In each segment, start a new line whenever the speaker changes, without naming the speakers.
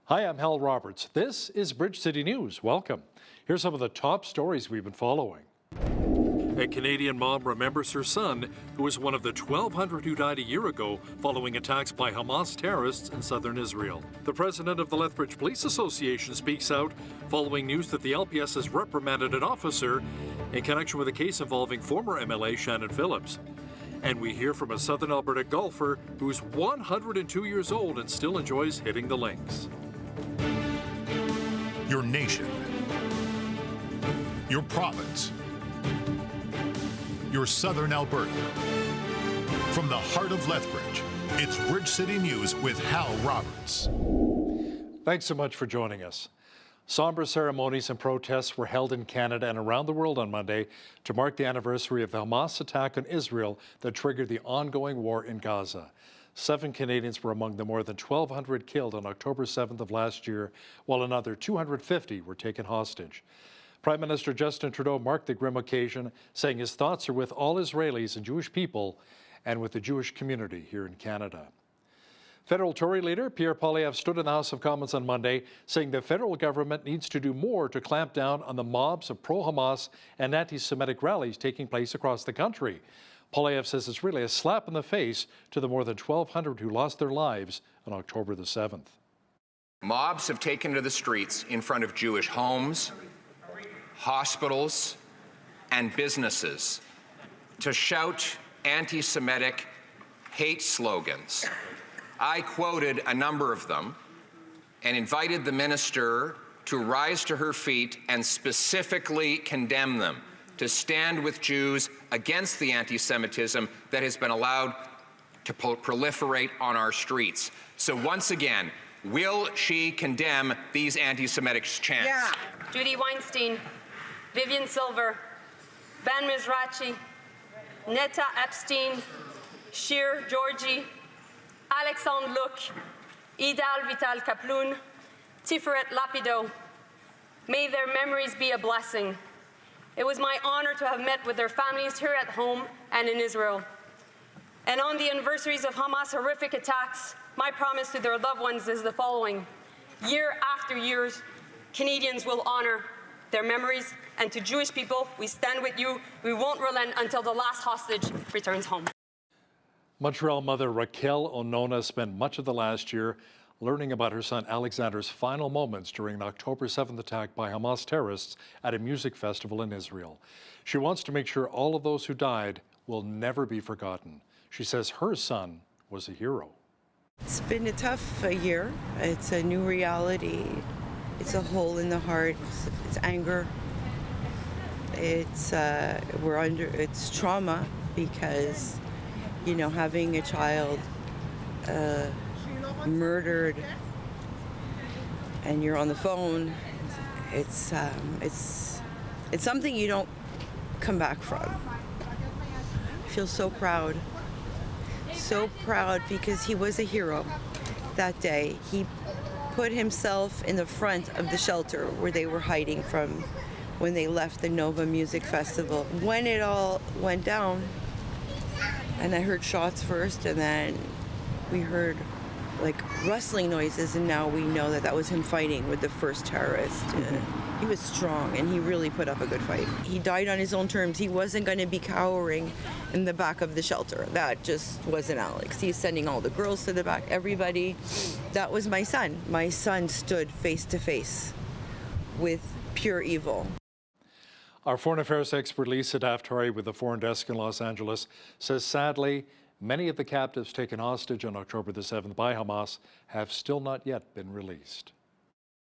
Hi, I'm Hal Roberts. This is Bridge City News. Welcome. Here's some of the top stories we've been following. A Canadian mom remembers her son, who was one of the 1,200 who died a year ago following attacks by Hamas terrorists in southern Israel. The president of the Lethbridge Police Association speaks out following news that the LPS has reprimanded an officer in connection with a case involving former MLA Shannon Phillips. And we hear from a southern Alberta golfer who's 102 years old and still enjoys hitting the links.
Your nation, your province, your southern Alberta. From the heart of Lethbridge, it's Bridge City News with Hal Roberts.
Thanks so much for joining us. Somber ceremonies and protests were held in Canada and around the world on Monday to mark the anniversary of the Hamas attack on Israel that triggered the ongoing war in Gaza. 7 Canadians were among the more than 1,200 killed on October 7th of last year, while another 250 were taken hostage. Prime Minister Justin Trudeau marked the grim occasion, saying his thoughts are with all Israelis and Jewish people and with the Jewish community here in Canada. Federal Tory leader Pierre Poilievre stood in the House of Commons on Monday, saying the federal government needs to do more to clamp down on the mobs of pro-Hamas and anti-Semitic rallies taking place across the country. Poilievre says it's really a slap in the face to the more than 1,200 who lost their lives on October the 7th.
Mobs have taken to the streets in front of Jewish homes, hospitals, and businesses to shout anti-Semitic hate slogans. I quoted a number of them and invited the minister to rise to her feet and specifically condemn them, to stand with Jews against the anti-Semitism that has been allowed to proliferate on our streets. So once again, will she condemn these anti-Semitic chants?
Yeah. Judy Weinstein, Vivian Silver, Ben Mizrachi, Netta Epstein, Shir Georgi, Alexandre Luc, Idal Vital Kaploun, Tiferet Lapido. May their memories be a blessing. It was my honor to have met with their families here at home and in Israel. And on the anniversaries of Hamas' horrific attacks, my promise to their loved ones is the following. Year after year, Canadians will honor their memories, and to Jewish people, we stand with you. We won't relent until the last hostage returns home.
Montreal mother Raquel Onona spent much of the last year learning about her son Alexander's final moments during an October 7th attack by Hamas terrorists at a music festival in Israel. She wants to make sure all of those who died will never be forgotten. She says her son was a hero.
It's been a tough year. It's a new reality. It's a hole in the heart. It's anger. It's trauma because, you know, having a child murdered and you're on the phone, it's something you don't come back from. I feel so proud because he was a hero that day. He put himself in the front of the shelter where they were hiding from when they left the Nova Music Festival. When it all went down, and I heard shots first, and then we heard like rustling noises, and now we know that that was him fighting with the first terrorist. He was strong, and he really put up a good fight. He died on his own terms. He wasn't going to be cowering in the back of the shelter. That just wasn't Alex. He's sending all the girls to the back, everybody. That was my son. My son stood face to face with pure evil.
Our foreign affairs expert Lisa Daftari with the Foreign Desk in Los Angeles says sadly, many of the captives taken hostage on October the 7th by Hamas have still not yet been released.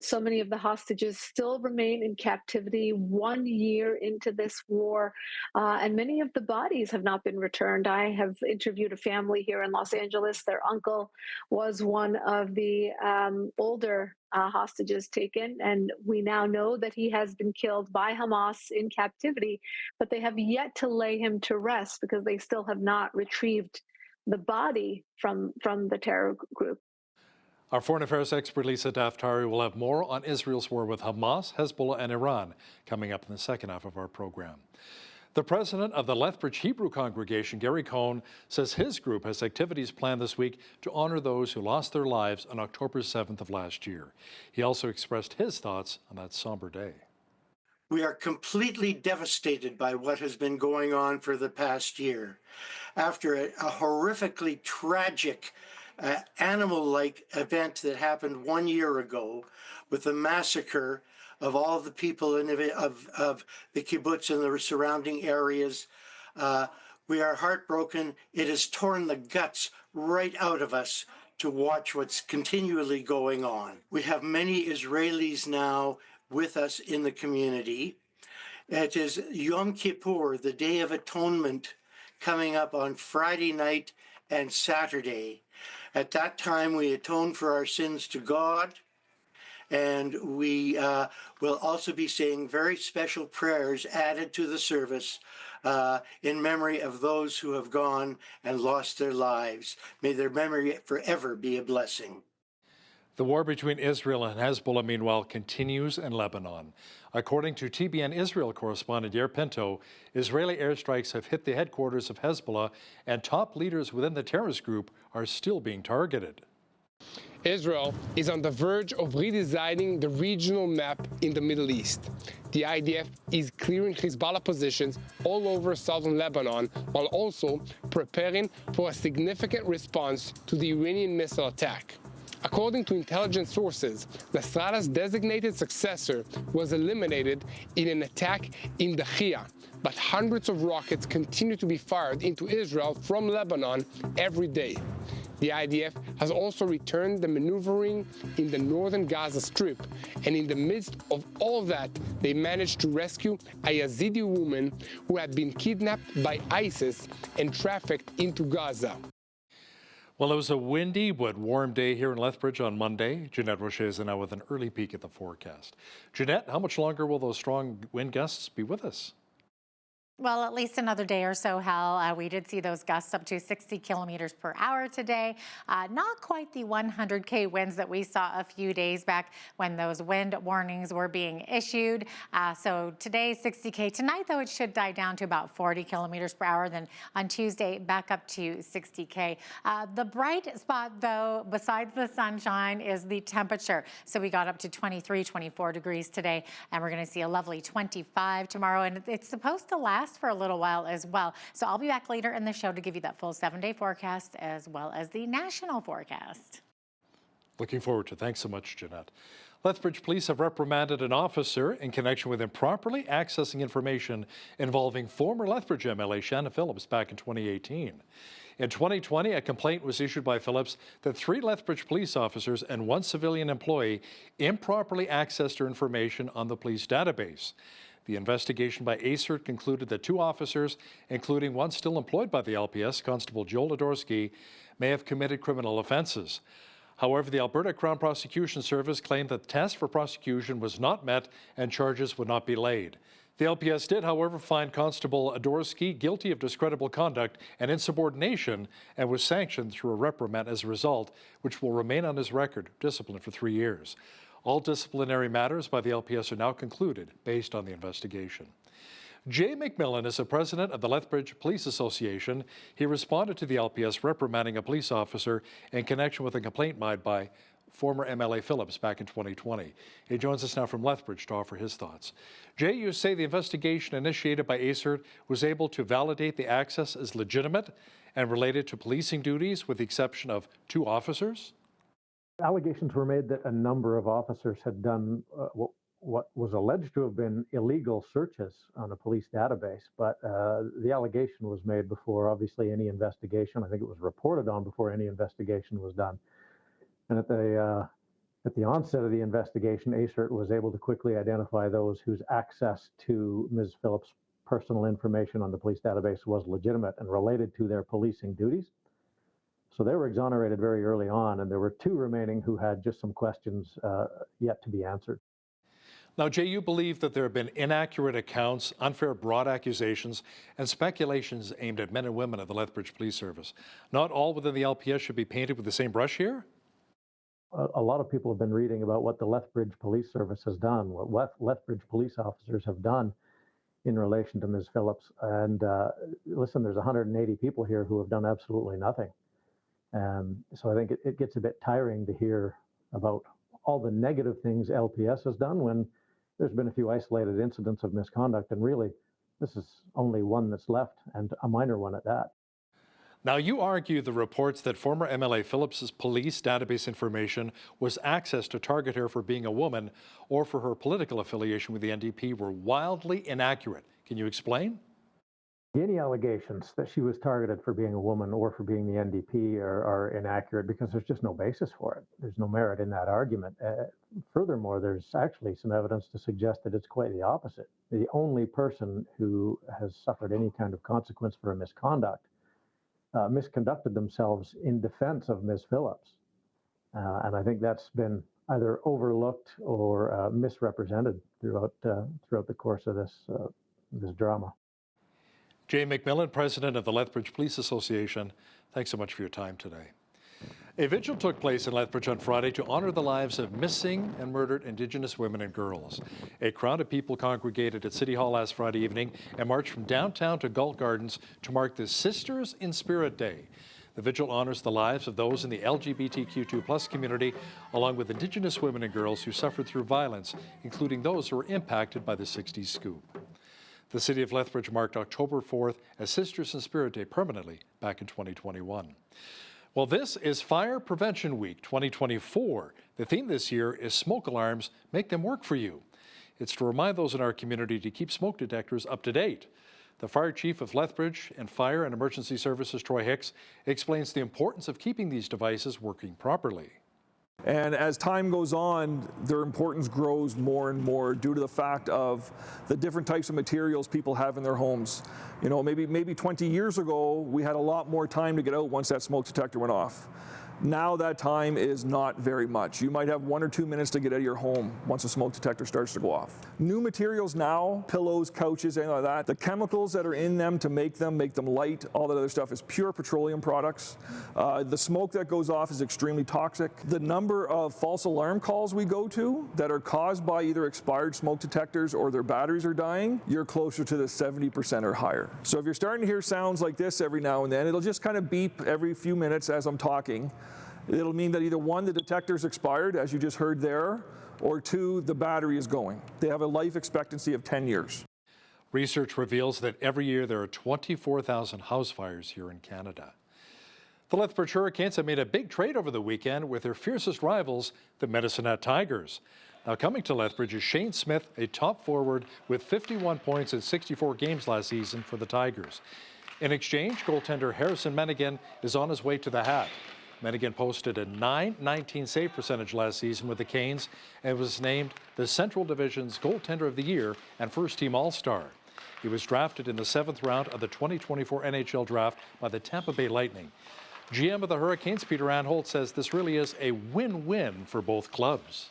So many of the hostages still remain in captivity 1 year into this war, and many of the bodies have not been returned. I have interviewed a family here in Los Angeles. Their uncle was one of the older hostages taken, and we now know that he has been killed by Hamas in captivity, but they have yet to lay him to rest because they still have not retrieved the body from the terror group.
Our foreign affairs expert Lisa Daftari will have more on Israel's war with Hamas, Hezbollah and Iran coming up in the second half of our program. The president of the Lethbridge Hebrew congregation, Gary Cohn, says his group has activities planned this week to honor those who lost their lives on October 7th of last year. He also expressed his thoughts on that somber day.
We are completely devastated by what has been going on for the past year. After a horrifically tragic animal-like event that happened 1 year ago with the massacre of all the people of the kibbutz and the surrounding areas, we are heartbroken. It has torn the guts right out of us to watch what's continually going on. We have many Israelis now with us in the community. It is Yom Kippur, the Day of Atonement, coming up on Friday night and Saturday. At that time, we atone for our sins to God, and we will also be saying very special prayers added to the service in memory of those who have gone and lost their lives. May their memory forever be a blessing.
The war between Israel and Hezbollah, meanwhile, continues in Lebanon. According to TBN Israel correspondent Yair Pinto, Israeli airstrikes have hit the headquarters of Hezbollah, and top leaders within the terrorist group are still being targeted.
Israel is on the verge of redesigning the regional map in the Middle East. The IDF is clearing Hezbollah positions all over southern Lebanon, while also preparing for a significant response to the Iranian missile attack. According to intelligence sources, Nasrallah's designated successor was eliminated in an attack in Dahia, but hundreds of rockets continue to be fired into Israel from Lebanon every day. The IDF has also returned the maneuvering in the northern Gaza Strip, and in the midst of all that, they managed to rescue a Yazidi woman who had been kidnapped by ISIS and trafficked into Gaza.
Well, it was a windy but warm day here in Lethbridge on Monday. Jeanette Rocher is now with an early peek at the forecast. Jeanette, how much longer will those strong wind gusts be with us?
Well, at least another day or so, Hal. We did see those gusts up to 60 kilometers per hour today. Not quite the 100K winds that we saw a few days back when those wind warnings were being issued. So today, 60K. Tonight, though, it should die down to about 40 kilometers per hour. Then on Tuesday, back up to 60K. The bright spot, though, besides the sunshine, is the temperature. So we got up to 23, 24 degrees today, and we're going to see a lovely 25 tomorrow. And it's supposed to last for a little while as well. So I'll be back later in the show to give you that full 7-day forecast as well as the national forecast.
Looking forward to it. Thanks so much, Jeanette. Lethbridge police have reprimanded an officer in connection with improperly accessing information involving former Lethbridge MLA Shanna Phillips back in 2018. In 2020, a complaint was issued by Phillips that 3 Lethbridge police officers and 1 civilian employee improperly accessed her information on the police database. The investigation by ACERT concluded that 2 officers, including one still employed by the LPS, Constable Joel Adorsky, may have committed criminal offenses. However, the Alberta Crown Prosecution Service claimed that the test for prosecution was not met and charges would not be laid. The LPS did, however, find Constable Adorsky guilty of discreditable conduct and insubordination and was sanctioned through a reprimand as a result, which will remain on his record, disciplined for 3 years. All disciplinary matters by the LPS are now concluded based on the investigation. Jay McMillan is the president of the Lethbridge Police Association. He responded to the LPS reprimanding a police officer in connection with a complaint made by former MLA Phillips back in 2020. He joins us now from Lethbridge to offer his thoughts. Jay, you say the investigation initiated by ACERT was able to validate the access as legitimate and related to policing duties with the exception of 2 officers?
Allegations were made that a number of officers had done what was alleged to have been illegal searches on a police database, but the allegation was made before, obviously, any investigation. I think it was reported on before any investigation was done. And at the onset of the investigation, ACERT was able to quickly identify those whose access to Ms. Phillips' personal information on the police database was legitimate and related to their policing duties. So they were exonerated very early on, and there were 2 remaining who had just some questions yet to be answered.
Now, Jay, you believe that there have been inaccurate accounts, unfair broad accusations, and speculations aimed at men and women of the Lethbridge Police Service. Not all within the LPS should be painted with the same brush here?
A lot of people have been reading about what the Lethbridge Police Service has done, what Lethbridge police officers have done in relation to Ms. Phillips. And listen, there's 180 people here who have done absolutely nothing. So I think it gets a bit tiring to hear about all the negative things LPS has done when there's been a few isolated incidents of misconduct. And really, this is only one that's left, and a minor one at that.
Now, you argue the reports that former MLA Phillips's police database information was accessed to target her for being a woman or for her political affiliation with the NDP were wildly inaccurate. Can you explain?
Any allegations that she was targeted for being a woman or for being the NDP are inaccurate because there's just no basis for it. There's no merit in that argument. Furthermore, there's actually some evidence to suggest that it's quite the opposite. The only person who has suffered any kind of consequence for a misconduct misconducted themselves in defense of Ms. Phillips. And I think that's been either overlooked or misrepresented throughout the course of this drama.
Jay McMillan, president of the Lethbridge Police Association, thanks so much for your time today. A vigil took place in Lethbridge on Friday to honor the lives of missing and murdered Indigenous women and girls. A crowd of people congregated at City Hall last Friday evening and marched from downtown to Galt Gardens to mark the Sisters in Spirit Day. The vigil honors the lives of those in the LGBTQ2+ community, along with Indigenous women and girls who suffered through violence, including those who were impacted by the 60s scoop. The city of Lethbridge marked October 4th as Sisters in Spirit Day permanently back in 2021. Well, this is Fire Prevention Week 2024. The theme this year is Smoke Alarms, Make Them Work for You. It's to remind those in our community to keep smoke detectors up to date. The Fire Chief of Lethbridge and Fire and Emergency Services, Troy Hicks, explains the importance of keeping these devices working properly.
And as time goes on, their importance grows more and more due to the fact of the different types of materials people have in their homes. You know, maybe 20 years ago, we had a lot more time to get out once that smoke detector went off. Now that time is not very much. You might have 1 or 2 minutes to get out of your home once a smoke detector starts to go off. New materials now, pillows, couches, anything like that, the chemicals that are in them to make them light, all that other stuff is pure petroleum products. The smoke that goes off is extremely toxic. The number of false alarm calls we go to that are caused by either expired smoke detectors or their batteries are dying, you're closer to the 70% or higher. So if you're starting to hear sounds like this every now and then, it'll just kind of beep every few minutes as I'm talking. It'll mean that either 1, the detector's expired, as you just heard there, or 2, the battery is going. They have a life expectancy of 10 years.
Research reveals that every year there are 24,000 house fires here in Canada. The Lethbridge Hurricanes have made a big trade over the weekend with their fiercest rivals, the Medicine Hat Tigers. Now coming to Lethbridge is Shane Smith, a top forward with 51 points in 64 games last season for the Tigers. In exchange, goaltender Harrison Menigan is on his way to the Hat. Menigan posted a .919 save percentage last season with the Canes and was named the Central Division's Goaltender of the Year and First-Team All-Star. He was drafted in the 7th round of the 2024 NHL Draft by the Tampa Bay Lightning. GM of the Hurricanes, Peter Anholt, says this really is a win-win for both clubs.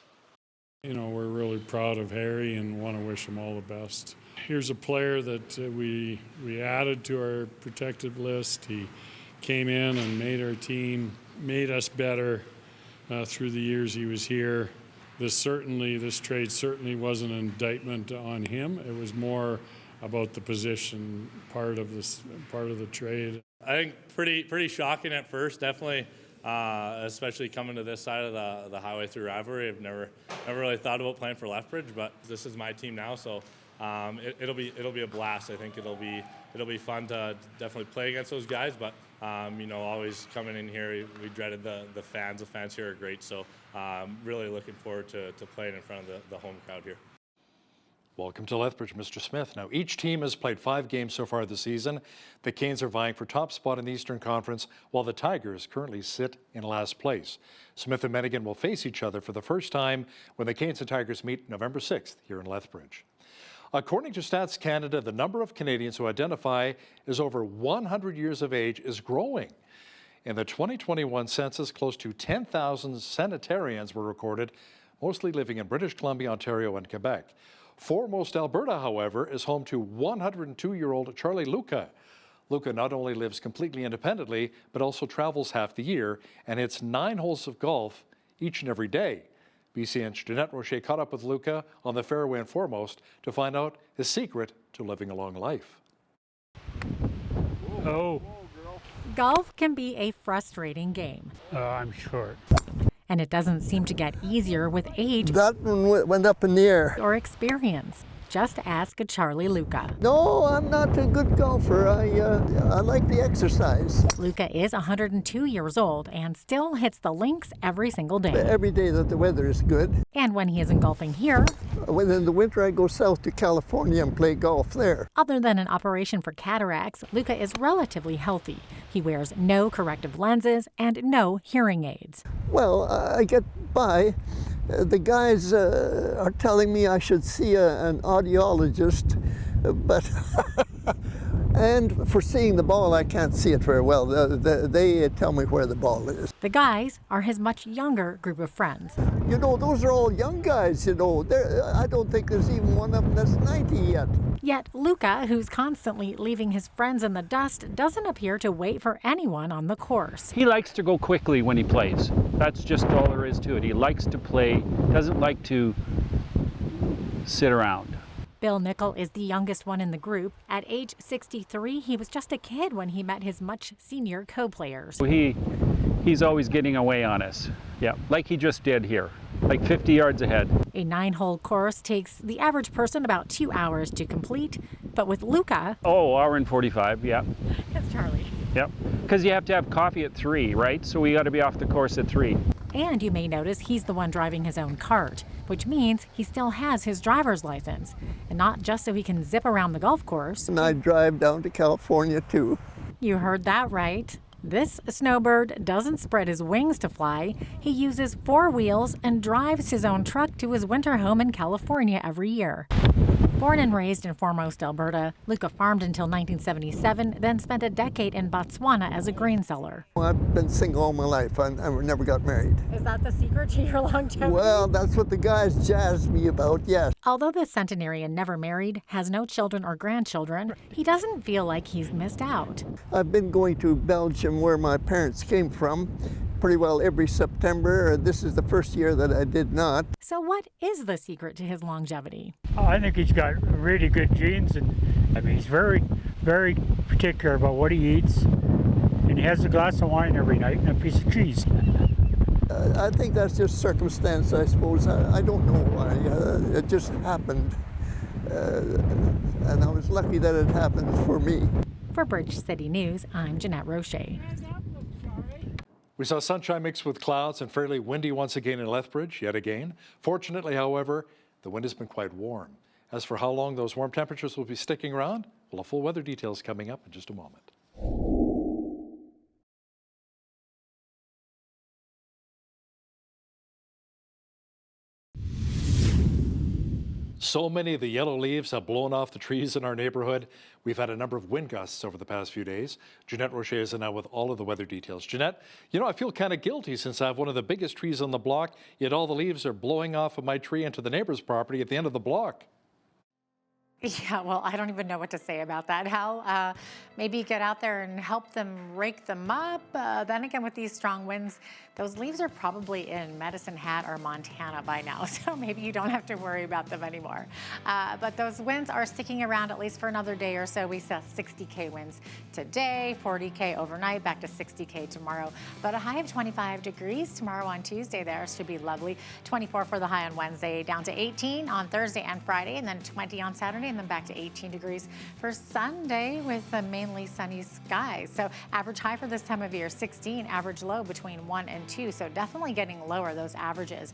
You know, we're really proud of Harry and want to wish him all the best. Here's a player that we added to our protected list. He came in and made our team, made us better through the years he was here. This trade certainly wasn't an indictment on him. It was more about the position part of the trade.
I think pretty shocking at first, definitely, especially coming to this side of the highway through rivalry. I've never really thought about playing for Lethbridge, but this is my team now, so it'll be a blast. I think it'll be fun to definitely play against those guys, but you know, always coming in here, we dreaded the fans. The fans here are great, so really looking forward to playing in front of the home crowd here.
Welcome to Lethbridge, Mr. Smith. Now, each team has played 5 games so far this season. The Canes are vying for top spot in the Eastern Conference, while the Tigers currently sit in last place. Smith and Menigan will face each other for the first time when the Canes and Tigers meet November 6th here in Lethbridge. According to Stats Canada, the number of Canadians who identify as over 100 years of age is growing. In the 2021 census, close to 10,000 centenarians were recorded, mostly living in British Columbia, Ontario, and Quebec. Foremost Alberta, however, is home to 102-year-old Charlie Luca. Luca not only lives completely independently, but also travels half the year and hits 9 holes of golf each and every day. BCN's Jeanette Rocher caught up with Luca on the fairway and foremost to find out his secret to living a long life.
Oh.
Golf can be a frustrating game.
I'm short.
And it doesn't seem to get easier with age.
That one went up in the air.
Or experience. Just ask Charlie Luca.
No, I'm not a good golfer. I like the exercise.
Luca is 102 years old and still hits the links every single day.
Every day that the weather is good.
And when he isn't golfing here.
When in the winter I go south to California and play golf there.
Other than an operation for cataracts, Luca is relatively healthy. He wears no corrective lenses and no hearing aids.
Well, I get by. The guys are telling me I should see an audiologist, but and for seeing the ball, I can't see it very well. They tell me where the ball is.
The guys are his much younger group of friends.
You know, those are all young guys, you know. I don't think there's even one of them that's 90 yet.
Yet Luca, who's constantly leaving his friends in the dust, doesn't appear to wait for anyone on the course.
He likes to go quickly when he plays. That's just all there is to it. He likes to play, doesn't like to sit around.
Bill Nickel is the youngest one in the group. At age 63, he was just a kid when he met his much senior co-players.
He's always getting away on us. Yeah, like he just did here, like 50 yards ahead.
A 9-hole course takes the average person about 2 hours to complete, but with Luca...
Oh, hour and 45, yeah.
That's Charlie.
Yep, because you have to have coffee at 3, right? So we got to be off the course at 3.
And you may notice he's the one driving his own cart, which means he still has his driver's license, and not just so he can zip around the golf course.
And I drive down to California too.
You heard that right. This snowbird doesn't spread his wings to fly. He uses 4 wheels and drives his own truck to his winter home in California every year. Born and raised in Foremost, Alberta, Luca farmed until 1977, then spent a decade in Botswana as a grain seller.
I've been single all my life. I never got married.
Is that the secret to your longevity?
Well, that's what the guys jazzed me about, yes.
Although the centenarian never married, has no children or grandchildren, he doesn't feel like he's missed out.
I've been going to Belgium, where my parents came from, pretty well every September. This is the first year that I did not.
So what is the secret to his longevity?
I think he's got really good genes, and I mean, he's very, very particular about what he eats, and he has a glass of wine every night and a piece of cheese.
I think that's just circumstance, I suppose. I don't know why. It just happened, and I was lucky that it happened for me.
For Bridge City News, I'm Jeanette Rocher.
We saw sunshine mixed with clouds and fairly windy once again in Lethbridge, yet again. Fortunately, however, the wind has been quite warm. As for how long those warm temperatures will be sticking around, well, full weather details coming up in just a moment. So many of the yellow leaves have blown off the trees in our neighborhood. We've had a number of wind gusts over the past few days. Jeanette Rocher is now with all of the weather details. Jeanette, you know, I feel kind of guilty since I have one of the biggest trees on the block, yet all the leaves are blowing off of my tree into the neighbor's property at the end of the block.
Yeah, well, I don't even know what to say about that. Hal, maybe get out there and help them rake them up. Then again, with these strong winds, those leaves are probably in Medicine Hat or Montana by now, so maybe you don't have to worry about them anymore. But those winds are sticking around at least for another day or so. We saw 60K winds today, 40K overnight, back to 60K tomorrow. But a high of 25 degrees tomorrow on Tuesday there should be lovely. 24 for the high on Wednesday, down to 18 on Thursday and Friday, and then 20 on Saturday, and then back to 18 degrees for Sunday with mainly sunny skies. So average high for this time of year, 16, average low between 1 and 2. So definitely getting lower, those averages.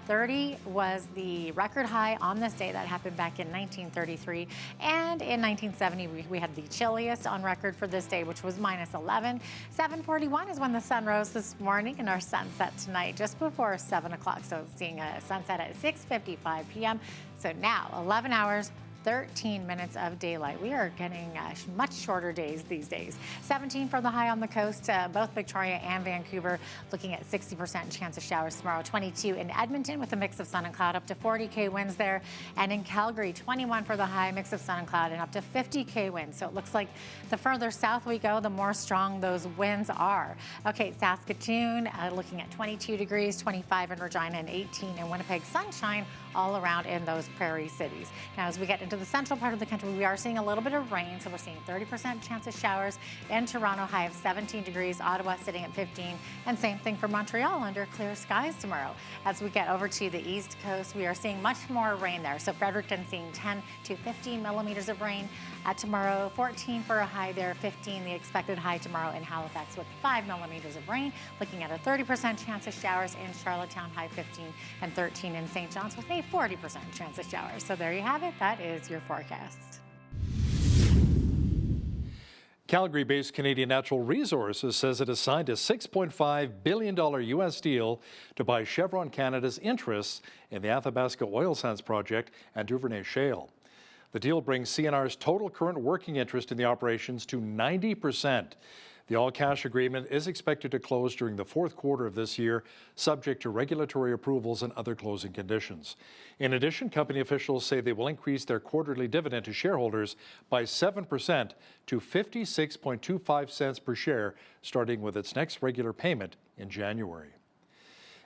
30 was the record high on this day. That happened back in 1933. And in 1970, we had the chilliest on record for this day, which was -11. 7:41 is when the sun rose this morning, and our sunset tonight just before 7 o'clock. So seeing a sunset at 6:55 p.m. So now 11 hours, 13 minutes of daylight. We are getting much shorter days these days. 17 for the high on the coast, both Victoria and Vancouver looking at 60% chance of showers tomorrow. 22 in Edmonton with a mix of sun and cloud, up to 40K winds there. And in Calgary, 21 for the high, mix of sun and cloud, and up to 50K winds. So it looks like the further south we go, the more strong those winds are. Okay, Saskatoon looking at 22 degrees, 25 in Regina, and 18 in Winnipeg. Sunshine all around in those prairie cities. Now, as we get into the central part of the country, we are seeing a little bit of rain. So we're seeing 30% chance of showers in Toronto, high of 17 degrees, Ottawa sitting at 15, and same thing for Montreal under clear skies tomorrow. As we get over to the east coast, we are seeing much more rain there. So Fredericton seeing 10 to 15 millimeters of rain. Tomorrow, 14 for a high there, 15 the expected high tomorrow in Halifax with 5 millimeters of rain. Looking at a 30% chance of showers in Charlottetown, high 15, and 13 in St. John's with a 40% chance of showers. So there you have it. That is your forecast.
Calgary-based Canadian Natural Resources says it has signed a $6.5 billion U.S. deal to buy Chevron Canada's interests in the Athabasca oil sands project and Duvernay shale. The deal brings CNR's total current working interest in the operations to 90%. The all-cash agreement is expected to close during the fourth quarter of this year, subject to regulatory approvals and other closing conditions. In addition, company officials say they will increase their quarterly dividend to shareholders by 7% to 56.25 cents per share, starting with its next regular payment in January.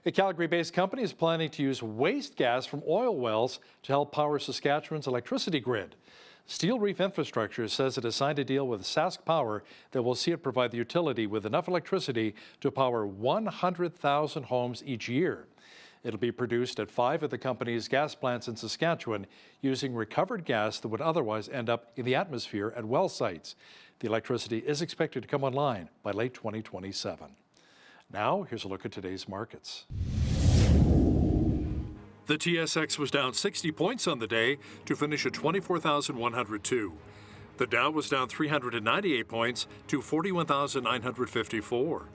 A Calgary-based company is planning to use waste gas from oil wells to help power Saskatchewan's electricity grid. Steel Reef Infrastructure says it has signed a deal with Sask Power that will see it provide the utility with enough electricity to power 100,000 homes each year. It'll be produced at 5 of the company's gas plants in Saskatchewan using recovered gas that would otherwise end up in the atmosphere at well sites. The electricity is expected to come online by late 2027. Now, here's a look at today's markets. The TSX was down 60 points on the day to finish at 24,102. The Dow was down 398 points to 41,954.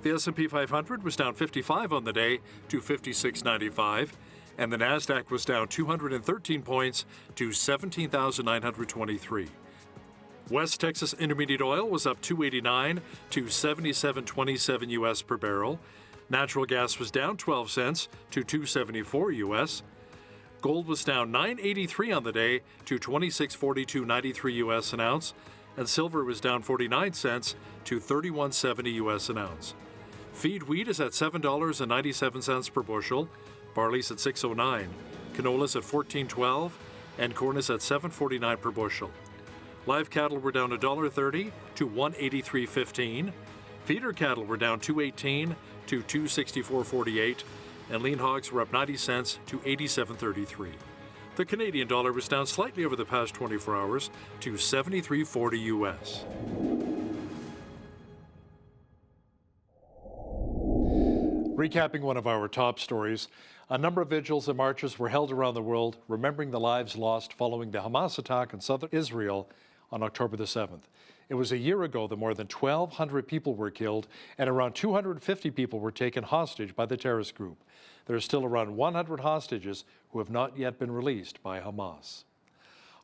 The S&P 500 was down 55 on the day to 5695, and the Nasdaq was down 213 points to 17,923. West Texas Intermediate Oil was up 289 to 77.27 U.S. per barrel. Natural gas was down 12 cents to 2.74 U.S. Gold was down 9.83 on the day to 26.42.93 U.S. an ounce, and silver was down 49 cents to 31.70 U.S. an ounce. Feed wheat is at $7.97 per bushel, barley's at $6.09, canola's at $14.12, and corn is at $7.49 per bushel. Live cattle were down $1.30 to $183.15. Feeder cattle were down $2.18 to $264.48, and lean hogs were up 90 cents to $87.33. The Canadian dollar was down slightly over the past 24 hours to 73.40 U.S. Recapping one of our top stories, a number of vigils and marches were held around the world, remembering the lives lost following the Hamas attack on southern Israel on October the 7th. It was a year ago that more than 1,200 people were killed and around 250 people were taken hostage by the terrorist group. There are still around 100 hostages who have not yet been released by Hamas.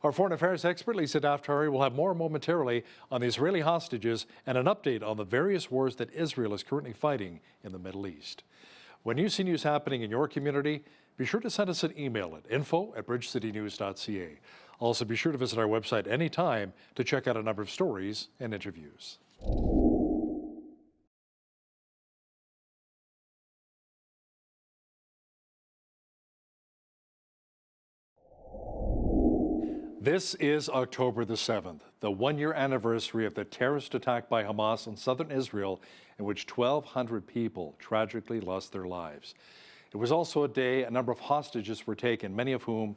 Our foreign affairs expert, Lisa Daftari, will have more momentarily on the Israeli hostages and an update on the various wars that Israel is currently fighting in the Middle East. When you see news happening in your community, be sure to send us an email at info@bridgecitynews.ca. Also, be sure to visit our website anytime to check out a number of stories and interviews. This is October the 7th, the one-year anniversary of the terrorist attack by Hamas on southern Israel, in which 1,200 people tragically lost their lives. It was also a day a number of hostages were taken, many of whom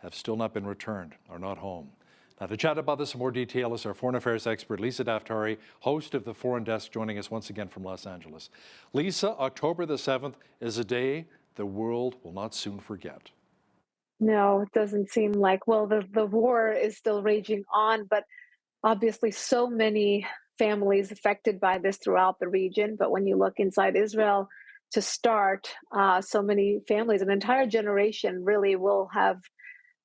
have still not been returned or not home. Now, to chat about this in more detail is our foreign affairs expert, Lisa Daftari, host of the Foreign Desk, joining us once again from Los Angeles. Lisa, October the 7th is a day the world will not soon forget.
No, it doesn't seem like. Well, the war is still raging on, but obviously so many families affected by this throughout the region. But when you look inside Israel to start, so many families, an entire generation really will have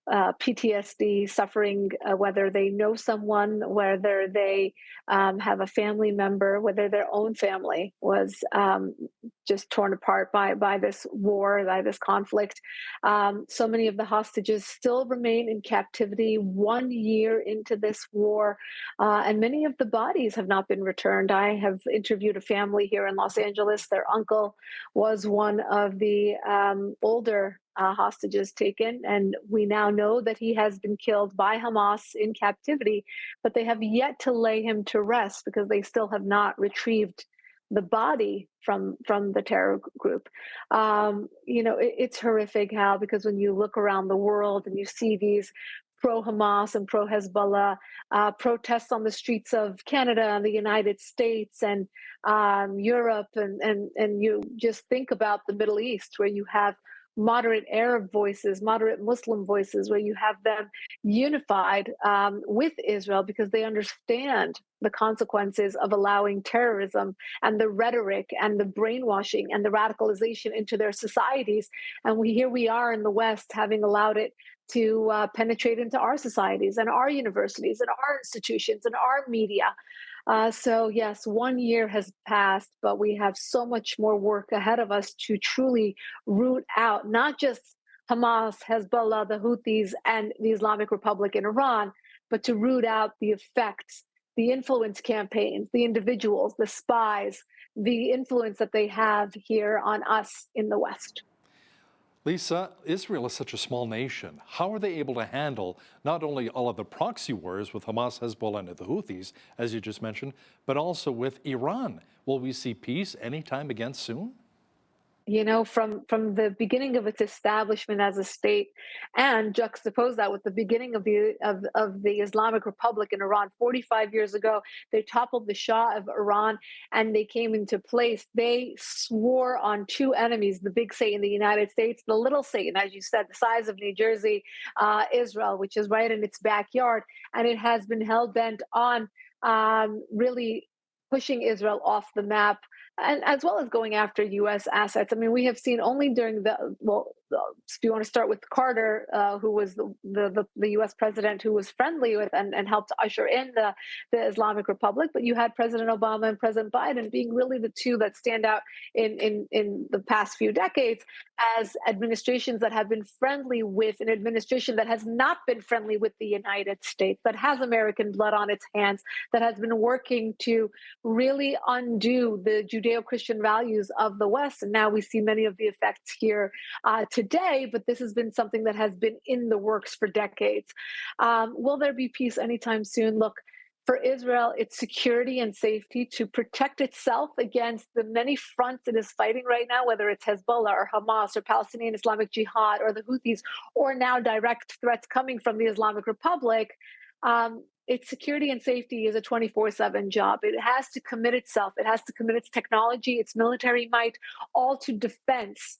PTSD, suffering, whether they know someone, whether they have a family member, whether their own family was just torn apart by this war, by this conflict. So many of the hostages still remain in captivity 1 year into this war, and many of the bodies have not been returned. I have interviewed a family here in Los Angeles. Their uncle was one of the older hostages taken, and we now know that he has been killed by Hamas in captivity, but they have yet to lay him to rest because they still have not retrieved the body from the terror group. It's horrific, Hal, because when you look around the world and you see these pro-Hamas and pro-Hezbollah protests on the streets of Canada and the United States and Europe, and you just think about the Middle East, where you have moderate Arab voices, moderate Muslim voices, where you have them unified with Israel because they understand the consequences of allowing terrorism and the rhetoric and the brainwashing and the radicalization into their societies. And here we are in the West having allowed it to penetrate into our societies and our universities and our institutions and our media. So yes, 1 year has passed, but we have so much more work ahead of us to truly root out not just Hamas, Hezbollah, the Houthis, and the Islamic Republic in Iran, but to root out the effects, the influence campaigns, the individuals, the spies, the influence that they have here on us in the West.
Lisa, Israel is such a small nation. How are they able to handle not only all of the proxy wars with Hamas, Hezbollah, and the Houthis, as you just mentioned, but also with Iran? Will we see peace anytime again soon?
You know, from the beginning of its establishment as a state, and juxtapose that with the beginning of the Islamic Republic in Iran 45 years ago, they toppled the Shah of Iran and they came into place. They swore on two enemies: the big Satan, the United States, the little Satan, as you said, the size of New Jersey, Israel, which is right in its backyard, and it has been hell bent on really pushing Israel off the map, and as well as going after U.S. assets. I mean, we have seen only during if you want to start with Carter, who was the U.S. president who was friendly with and helped usher in the Islamic Republic, but you had President Obama and President Biden being really the two that stand out in the past few decades as administrations that have been friendly with an administration that has not been friendly with the United States, that has American blood on its hands, that has been working to really undo the Judeo-Christian values of the West. And now we see many of the effects here today, but this has been something that has been in the works for decades. Will there be peace anytime soon? Look, for Israel, it's security and safety to protect itself against the many fronts it is fighting right now, whether it's Hezbollah or Hamas or Palestinian Islamic Jihad or the Houthis, or now direct threats coming from the Islamic Republic. Its security and safety is a 24/7 job. It has to commit itself. It has to commit its technology, its military might, all to defense.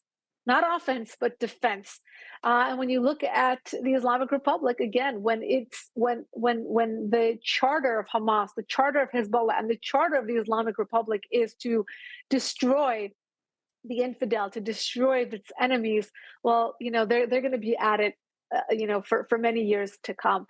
Not offense, but defense. And when you look at the Islamic Republic, again, when the charter of Hamas, the charter of Hezbollah, and the charter of the Islamic Republic is to destroy the infidel, to destroy its enemies, well, they're going to be at it for many years to come.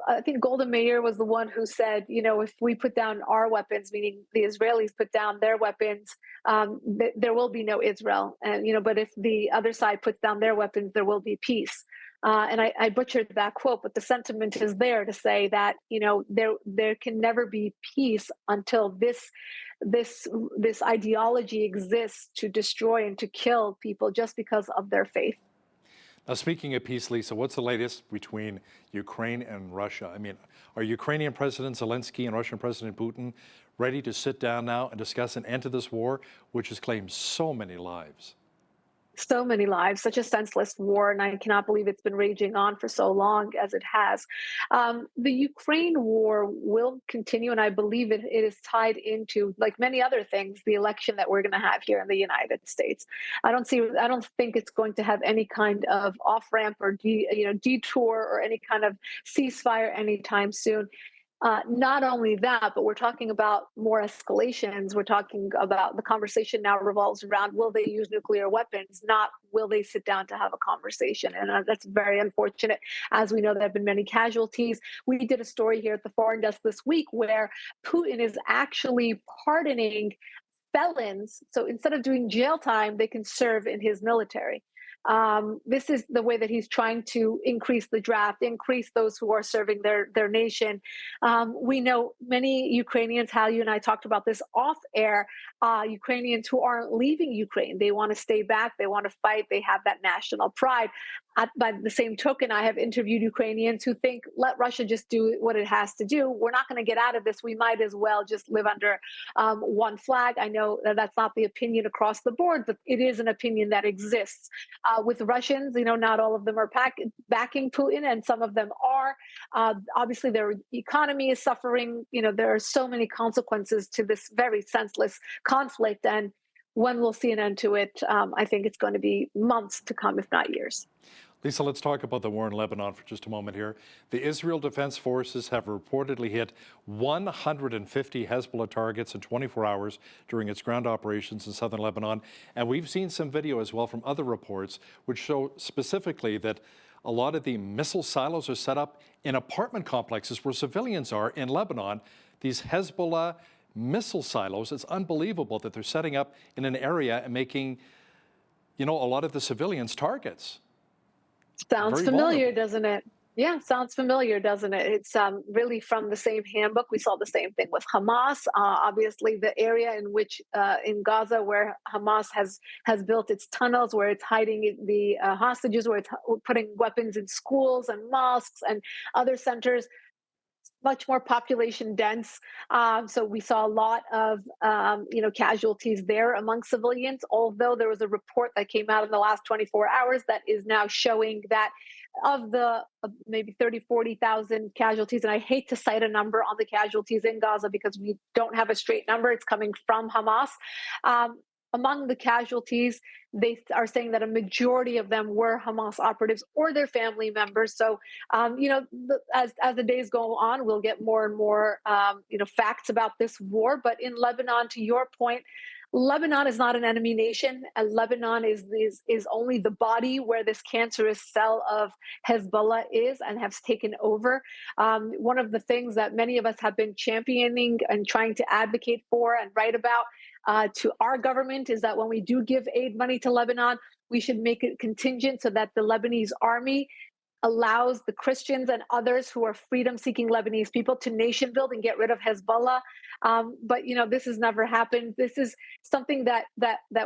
I think Golda Meir was the one who said, if we put down our weapons, meaning the Israelis put down their weapons, there will be no Israel. And, but if the other side puts down their weapons, there will be peace. And I butchered that quote, but the sentiment is there to say that, there can never be peace until this ideology exists to destroy and to kill people just because of their faith.
Now, speaking of peace, Lisa, what's the latest between Ukraine and Russia? I mean, are Ukrainian President Zelensky and Russian President Putin ready to sit down now and discuss an end to this war, which has claimed so many lives?
So many lives, such a senseless war, and I cannot believe it's been raging on for so long as it has. The Ukraine war will continue, and I believe it is tied into, like many other things, the election that we're going to have here in the United States. I don't think it's going to have any kind of off-ramp or detour or any kind of ceasefire anytime soon. Not only that, but we're talking about more escalations. We're talking about the conversation now revolves around will they use nuclear weapons, not will they sit down to have a conversation. And that's very unfortunate. As we know, there have been many casualties. We did a story here at the Foreign Desk this week where Putin is actually pardoning felons. So instead of doing jail time, they can serve in his military. This is the way that he's trying to increase the draft, increase those who are serving their nation. We know many Ukrainians, Hal, you and I talked about this off air, Ukrainians who aren't leaving Ukraine. They want to stay back. They want to fight. They have that national pride. By the same token, I have interviewed Ukrainians who think, let Russia just do what it has to do. We're not going to get out of this. We might as well just live under one flag. I know that that's not the opinion across the board, but it is an opinion that exists. With Russians, not all of them are backing Putin, and some of them are. Obviously, their economy is suffering. There are so many consequences to this very senseless conflict, and when we'll see an end to it, I think it's going to be months to come, if not years.
Lisa, let's talk about the war in Lebanon for just a moment here. The Israel Defense Forces have reportedly hit 150 Hezbollah targets in 24 hours during its ground operations in southern Lebanon. And we've seen some video as well from other reports which show specifically that a lot of the missile silos are set up in apartment complexes where civilians are in Lebanon. These Hezbollah missile silos, it's unbelievable that they're setting up in an area and making, a lot of the civilians targets.
Sounds familiar, doesn't it? Yeah, sounds familiar, doesn't it? It's really from the same handbook. We saw the same thing with Hamas. Obviously, the area in which in Gaza where Hamas has built its tunnels, where it's hiding the hostages, where it's putting weapons in schools and mosques and other centers, much more population dense. So we saw a lot of, casualties there among civilians, although there was a report that came out in the last 24 hours that is now showing that of the maybe 30, 40,000 casualties, and I hate to cite a number on the casualties in Gaza because we don't have a straight number. It's coming from Hamas. Among the casualties, they are saying that a majority of them were Hamas operatives or their family members. So, as the days go on, we'll get more and more, facts about this war. But in Lebanon, to your point, Lebanon is not an enemy nation, and Lebanon is only the body where this cancerous cell of Hezbollah is and has taken over. One of the things that many of us have been championing and trying to advocate for and write about to our government is that when we do give aid money to Lebanon, we should make it contingent so that the Lebanese army allows the Christians and others who are freedom-seeking Lebanese people to nation build and get rid of Hezbollah. But this has never happened. This is something that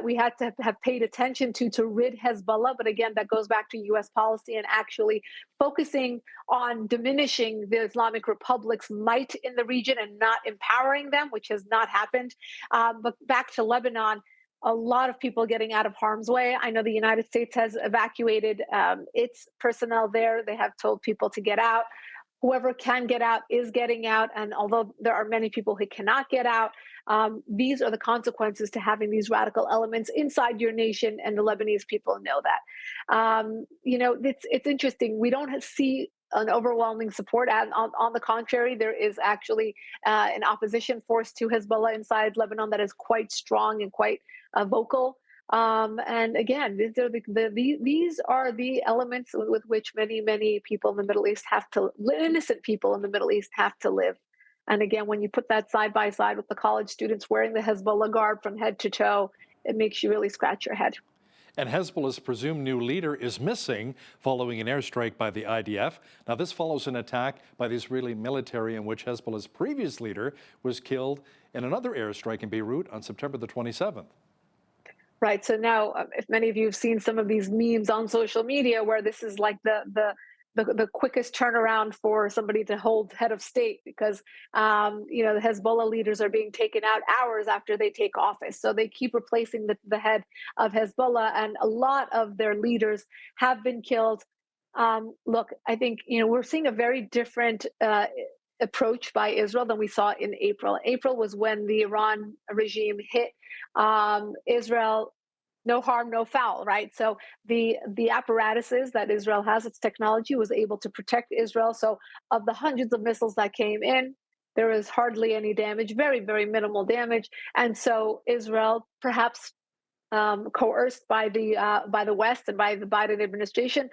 we had to have paid attention to rid Hezbollah. But again, that goes back to U.S. policy and actually focusing on diminishing the Islamic Republic's might in the region and not empowering them, which has not happened. But back to Lebanon. A lot of people getting out of harm's way. I know the United States has evacuated its personnel there. They have told people to get out. Whoever can get out is getting out. And although there are many people who cannot get out, these are the consequences to having these radical elements inside your nation, and the Lebanese people know that. It's interesting. We don't see an overwhelming support. And on the contrary, there is actually an opposition force to Hezbollah inside Lebanon that is quite strong and quite vocal. And again, these are the elements with which many people in the Middle East innocent people in the Middle East have to live. And again, when you put that side by side with the college students wearing the Hezbollah garb from head to toe, it makes you really scratch your head.
And Hezbollah's presumed new leader is missing following an airstrike by the IDF. Now, this follows an attack by the Israeli military in which Hezbollah's previous leader was killed in another airstrike in Beirut on September the 27th.
Right. So now, if many of you have seen some of these memes on social media where this is like the quickest turnaround for somebody to hold head of state because, the Hezbollah leaders are being taken out hours after they take office. So they keep replacing the head of Hezbollah, and a lot of their leaders have been killed. Look, I think, we're seeing a very different approach by Israel than we saw in April. April was when the Iran regime hit Israel. No harm, no foul, right? So the apparatuses that Israel has, its technology, was able to protect Israel. So of the hundreds of missiles that came in, There is hardly any damage, very, very minimal damage. And so Israel, perhaps coerced by the West and by the Biden administration,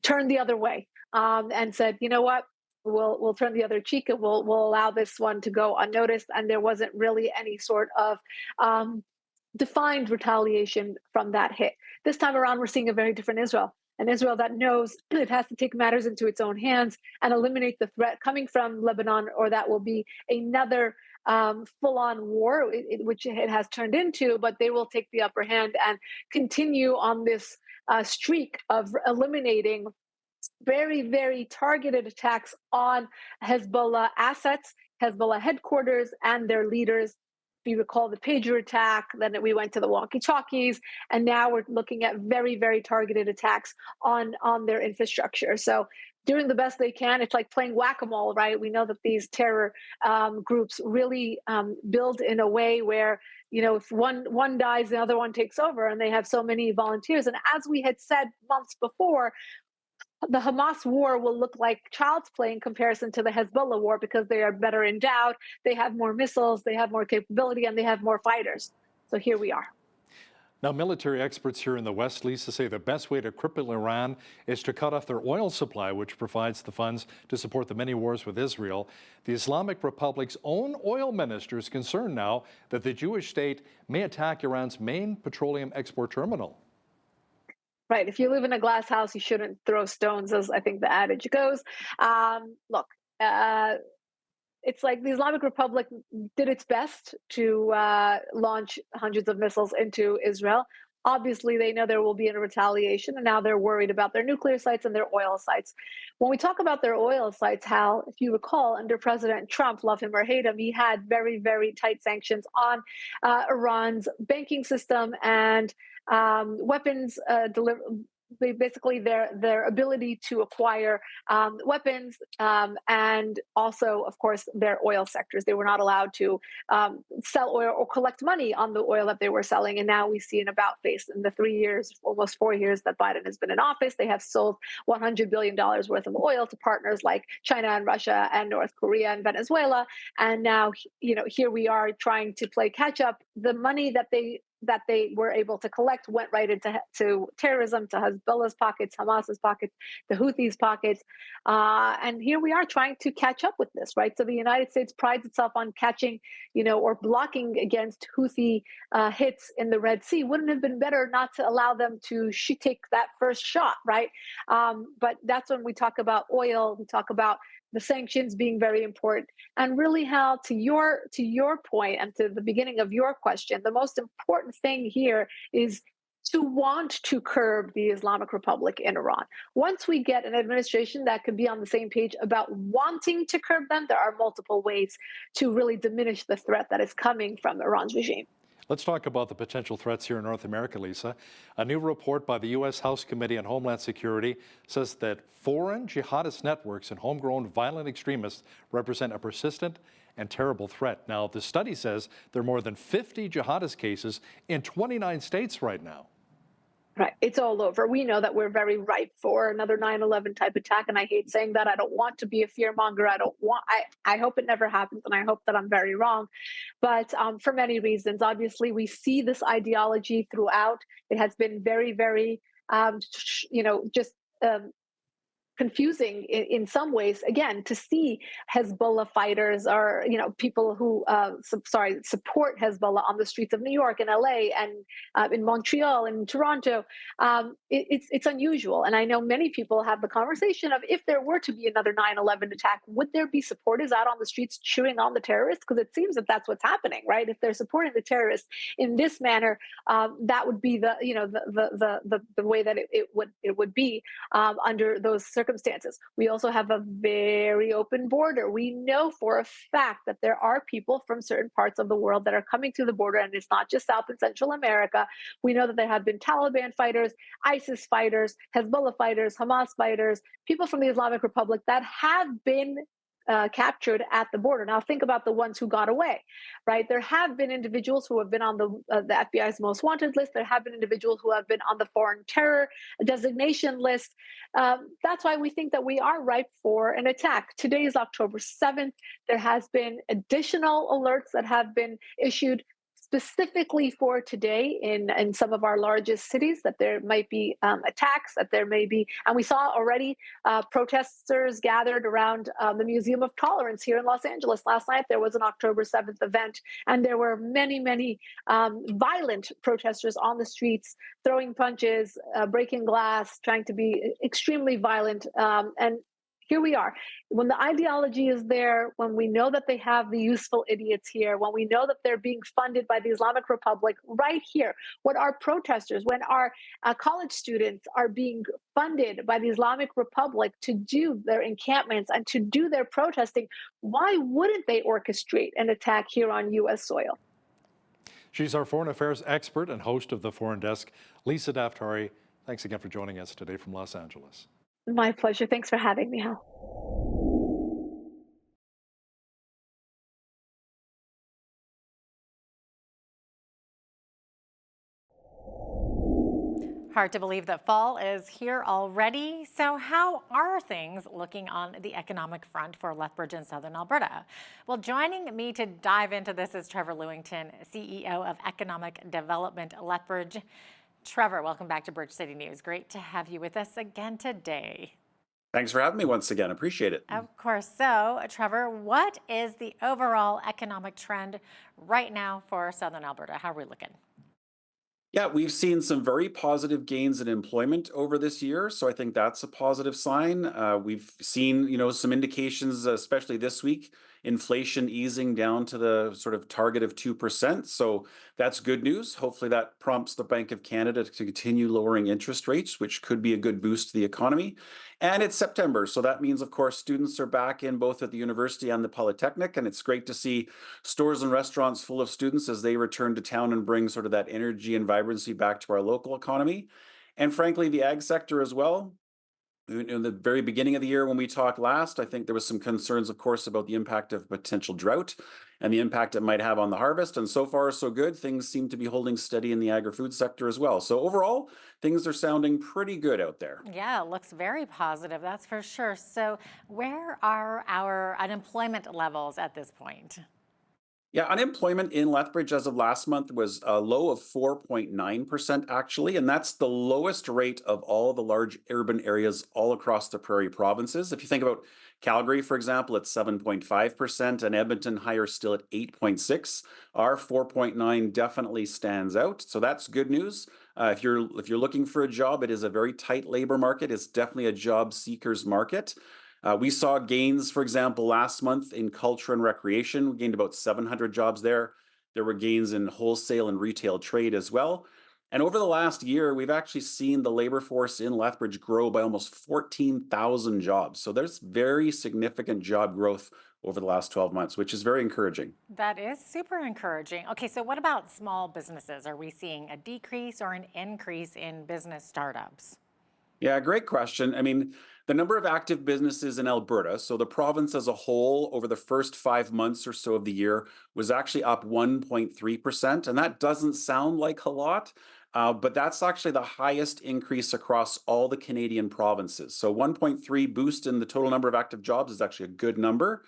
turned the other way and said, you know what, we'll turn the other cheek and we'll allow this one to go unnoticed. And there wasn't really any sort of defined retaliation from that hit. This time around, we're seeing a very different Israel. An Israel that knows it has to take matters into its own hands and eliminate the threat coming from Lebanon, or that will be another full-on war, which it has turned into, but they will take the upper hand and continue on this streak of eliminating very, very targeted attacks on Hezbollah assets, Hezbollah headquarters, and their leaders. If you recall the pager attack, then we went to the walkie-talkies, and now we're looking at very, very targeted attacks on their infrastructure. So doing the best they can. It's like playing whack-a-mole, right? We know that these terror groups really build in a way where, you know, if one dies, the other one takes over, and they have so many volunteers. And as we had said months before, the Hamas war will look like child's play in comparison to the Hezbollah war, because they are better endowed, they have more missiles, they have more capability, and they have more fighters. So here we are.
Now, military experts here in the West, Lisa, say the best way to cripple Iran is to cut off their oil supply, which provides the funds to support the many wars with Israel. The Islamic Republic's own oil minister is concerned now that the Jewish state may attack Iran's main petroleum export terminal.
Right. If you live in a glass house, you shouldn't throw stones, as I think the adage goes. Look, it's like the Islamic Republic did its best to launch hundreds of missiles into Israel. Obviously, they know there will be a retaliation, and now they're worried about their nuclear sites and their oil sites. When we talk about their oil sites, Hal, if you recall, under President Trump, love him or hate him, he had very, very tight sanctions on Iran's banking system and weapons basically their ability to acquire weapons, and also, of course, their oil sectors. They were not allowed to sell oil or collect money on the oil that they were selling. And now we see an about face. In the 3 years, almost 4 years that Biden has been in office, they have sold $100 billion worth of oil to partners like China and Russia and North Korea and Venezuela. And now, you know, here we are trying to play catch up. The money that they were able to collect went right into terrorism, to Hezbollah's pockets, Hamas's pockets, the Houthis' pockets. And here we are trying to catch up with this, right? So the United States prides itself on catching, you know, or blocking against Houthi hits in the Red Sea. Wouldn't it have been better not to allow them to take that first shot, right? But that's when we talk about oil, we talk about the sanctions being very important. And really, Hal, to your point and to the beginning of your question, the most important thing here is to want to curb the Islamic Republic in Iran. Once we get an administration that could be on the same page about wanting to curb them, there are multiple ways to really diminish the threat that is coming from Iran's regime.
Let's talk about the potential threats here in North America, Lisa. A new report by the U.S. House Committee on Homeland Security says that foreign jihadist networks and homegrown violent extremists represent a persistent and terrible threat. Now, the study says there are more than 50 jihadist cases in 29 states right now.
Right. It's all over. We know that we're very ripe for another 9/11 type attack. And I hate saying that. I don't want to be a fearmonger. I hope it never happens. And I hope that I'm very wrong. But for many reasons, obviously, we see this ideology throughout. It has been very, very, confusing in some ways, again, to see Hezbollah fighters or, you know, people who support Hezbollah on the streets of New York and LA and in Montreal and Toronto. It's unusual. And I know many people have the conversation of, if there were to be another 9/11 attack, would there be supporters out on the streets cheering on the terrorists? Because it seems that that's what's happening, right? If they're supporting the terrorists in this manner, that would be the way that it would be under those circumstances. We also have a very open border. We know for a fact that there are people from certain parts of the world that are coming to the border, and it's not just South and Central America. We know that there have been Taliban fighters, ISIS fighters, Hezbollah fighters, Hamas fighters, people from the Islamic Republic that have been captured at the border. Now, think about the ones who got away, right? There have been individuals who have been on the FBI's most wanted list. There have been individuals who have been on the foreign terror designation list. That's why we think that we are ripe for an attack. Today is October 7th. There has been additional alerts that have been issued specifically for today in some of our largest cities, that there might be attacks, that there may be, and we saw already protesters gathered around the Museum of Tolerance here in Los Angeles. Last night there was an October 7th event, and there were many violent protesters on the streets, throwing punches, breaking glass, trying to be extremely violent. And here we are. When the ideology is there, when we know that they have the useful idiots here, when we know that they're being funded by the Islamic Republic right here, when our protesters, when our college students are being funded by the Islamic Republic to do their encampments and to do their protesting, why wouldn't they orchestrate an attack here on U.S. soil?
She's our foreign affairs expert and host of the Foreign Desk, Lisa Daftari. Thanks again for joining us today from Los Angeles.
My pleasure. Thanks for having me, Hal.
Hard to believe that fall is here already. So how are things looking on the economic front for Lethbridge in southern Alberta? Well, joining me to dive into this is Trevor Lewington, CEO of Economic Development Lethbridge. Trevor, welcome back to Bridge City News. Great to have you with us again today.
Thanks for having me once again. Appreciate it.
Of course. So, Trevor, what is the overall economic trend right now for southern Alberta? How are we looking?
Yeah, we've seen some very positive gains in employment over this year, so I think that's a positive sign. We've seen, some indications, especially this week, inflation easing down to the sort of target of 2%. So that's good news. Hopefully that prompts the Bank of Canada to continue lowering interest rates, which could be a good boost to the economy. And it's September, so that means, of course, students are back in both at the university and the Polytechnic, and it's great to see stores and restaurants full of students as they return to town and bring sort of that energy and vibrancy back to our local economy. And frankly, the ag sector as well. In the very beginning of the year when we talked last, I think there was some concerns, of course, about the impact of potential drought and the impact it might have on the harvest. And so far, so good. Things seem to be holding steady in the agri-food sector as well. So overall, things are sounding pretty good out there.
Yeah, it looks very positive, that's for sure. So where are our unemployment levels at this point?
Yeah, unemployment in Lethbridge as of last month was a low of 4.9% actually, and that's the lowest rate of all the large urban areas all across the prairie provinces. If you think about Calgary, for example, it's 7.5%, and Edmonton higher still at 8.6. Our 4.9 definitely stands out, so that's good news. If you're looking for a job, it is a very tight labor market. It's definitely a job seekers market. We saw gains, for example, last month in culture and recreation. We gained about 700 jobs there. There were gains in wholesale and retail trade as well. And over the last year, we've actually seen the labor force in Lethbridge grow by almost 14,000 jobs. So there's very significant job growth over the last 12 months, which is very encouraging.
That is super encouraging. Okay, so what about small businesses? Are we seeing a decrease or an increase in business startups?
Yeah, great question. I mean, the number of active businesses in Alberta, so the province as a whole, over the first 5 months or so of the year, was actually up 1.3%. And that doesn't sound like a lot, but that's actually the highest increase across all the Canadian provinces. So 1.3 boost in the total number of active jobs is actually a good number.